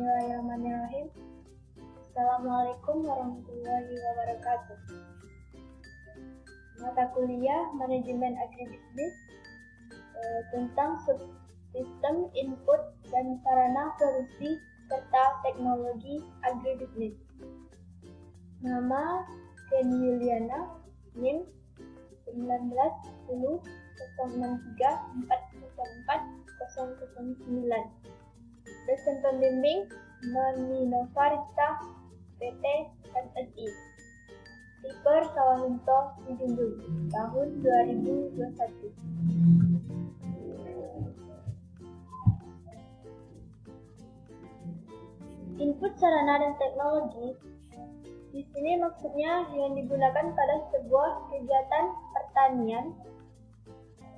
Bismillahirrahmanirrahim. Assalamualaikum warahmatullahi wabarakatuh. Mata kuliah Manajemen Agribisnis tentang subsistem input dan sarana produksi serta teknologi agribisnis. Nama Kenny Yuliana, NIM 19.063.404.009. Dosen pembimbing Noni Novarita PT MSI. Tiper Sawalunto Junjung tahun 2021. Input sarana dan teknologi di sini maksudnya yang digunakan pada sebuah kegiatan pertanian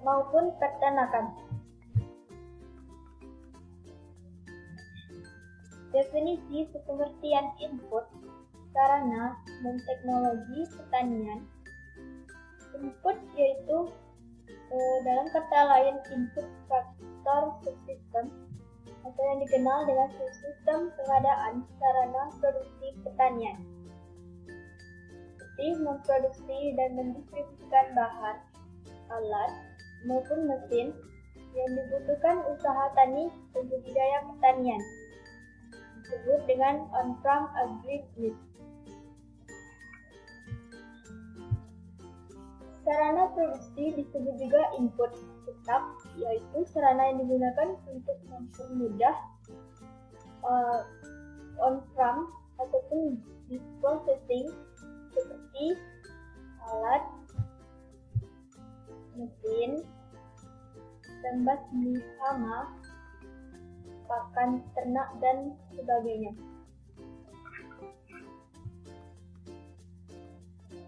maupun peternakan. Definisi pengertian input, sarana, dan teknologi pertanian. Input yaitu dalam kata lain input faktor subsistem atau yang dikenal dengan subsistem pengadaan sarana produksi pertanian, seperti memproduksi dan mendistribusikan bahan, alat, maupun mesin yang dibutuhkan usaha tani dan budidaya pertanian, disebut dengan on-farm agribisnis. Sarana produksi disebut juga input tetap, yaitu sarana yang digunakan untuk mempermudah on-farm ataupun processing seperti alat, mesin, pembasmi hama, pakan ternak, dan sebagainya.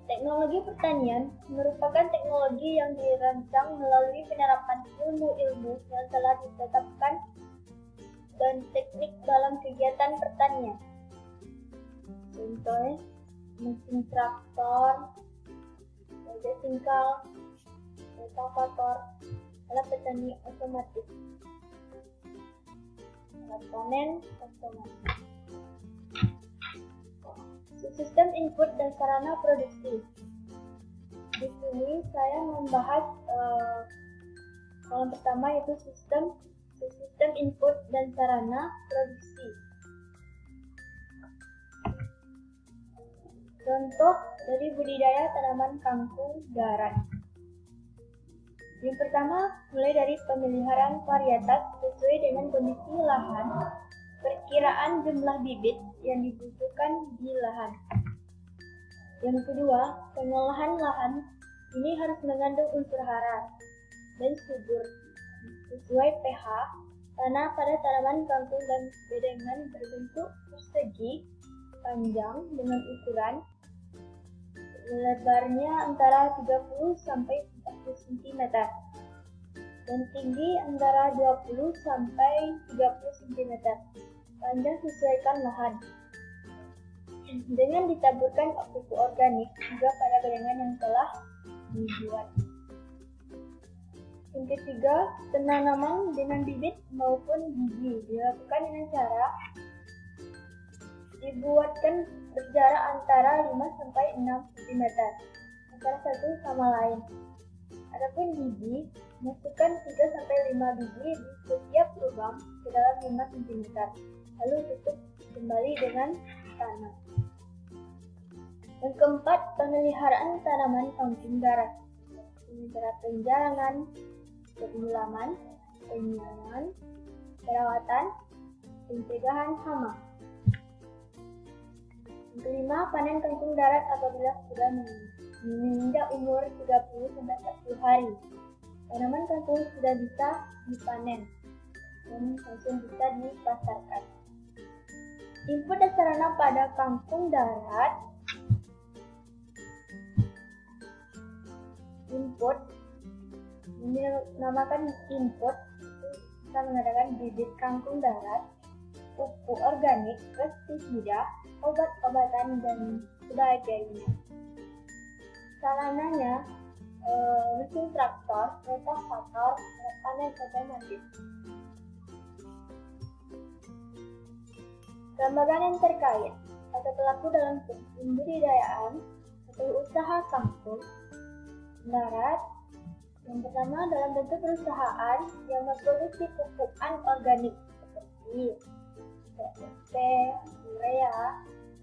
Teknologi pertanian merupakan teknologi yang dirancang melalui penerapan ilmu-ilmu yang telah ditetapkan dan teknik dalam kegiatan pertanian. Contohnya, mesin traktor, meja singkal, rotavator, alat petani otomatis, alat panen otomatis. Sistem input dan sarana produksi. Di sini saya membahas kolom pertama yaitu sistem input dan sarana produksi. Contoh dari budidaya tanaman kangkung darat. Yang pertama, mulai dari pemeliharaan varietas sesuai dengan kondisi lahan, perkiraan jumlah bibit yang dibutuhkan di lahan. Yang kedua, pengolahan lahan ini harus mengandung unsur hara dan subur sesuai pH tanah pada tanaman kangkung dan bedengan berbentuk persegi, panjang dengan ukuran lebarnya antara 30 sampai 40 cm dan tinggi antara 20 sampai 30 cm. Panjang sesuaikan lahan. Dengan ditaburkan pupuk organik juga pada bedengan yang telah dibuat. Yang ketiga, penanaman dengan bibit maupun biji dilakukan dengan cara dibuatkan berjarak antara 5 sampai 6 cm antara satu sama lain. Adapun biji, masukkan 3 sampai 5 biji di setiap lubang ke dalam 5 cm, lalu tutup kembali dengan tanah. Yang keempat, pemeliharaan tanaman kangkung darat. Sementara penjarangan, penyiraman, penyiangan, perawatan, pencegahan hama. Yang kelima, panen kangkung darat apabila sudah menginjak umur 30-40 hari. Tanaman kangkung sudah bisa dipanen dan langsung bisa dipasarkan. Input dan sarana pada kangkung darat. Input dinamakan input, kita mengadakan bibit kangkung darat, pupuk organik, pestisida, obat-obatan, dan sebagainya. Sarananya mesin traktor, rotavator, panen otomatis. Lembaga yang terkait atau pelaku dalam pembudidayaan atau usaha kangkung darat. Yang pertama dalam bentuk perusahaan yang memproduksi pupuk anorganik seperti PSP, urea,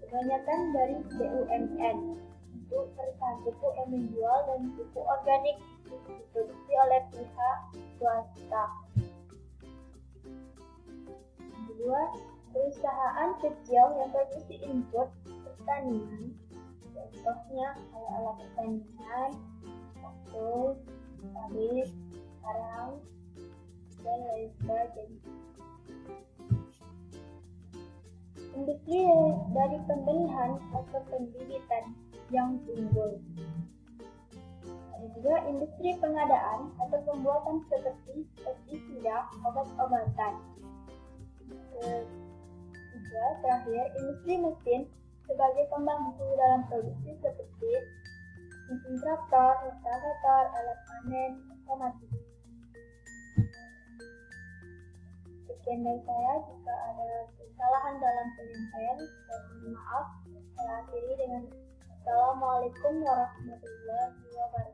kebanyakan dari BUMN. Untuk perusahaan pupuk yang menjual dan pupuk organik diproduksi oleh pihak swasta. Kedua, perusahaan kecil yang produksi input pertanian, contohnya alat-alat pertanian, traktor, sawit, karang, dan lain sebagainya. Industri dari pembenihan atau pembibitan yang unggul. Ada juga industri pengadaan atau pembuatan seperti pestisida, obat-obatan. Juga terakhir, industri mesin sebagai pembantu dalam produksi seperti mesin traktor, rotavator, alat panen, otomatis. Sekian dari saya. Jika ada kesalahan dalam penyampaian, mohon maaf. Saya akhiri dengan Assalamualaikum warahmatullahi wabarakatuh.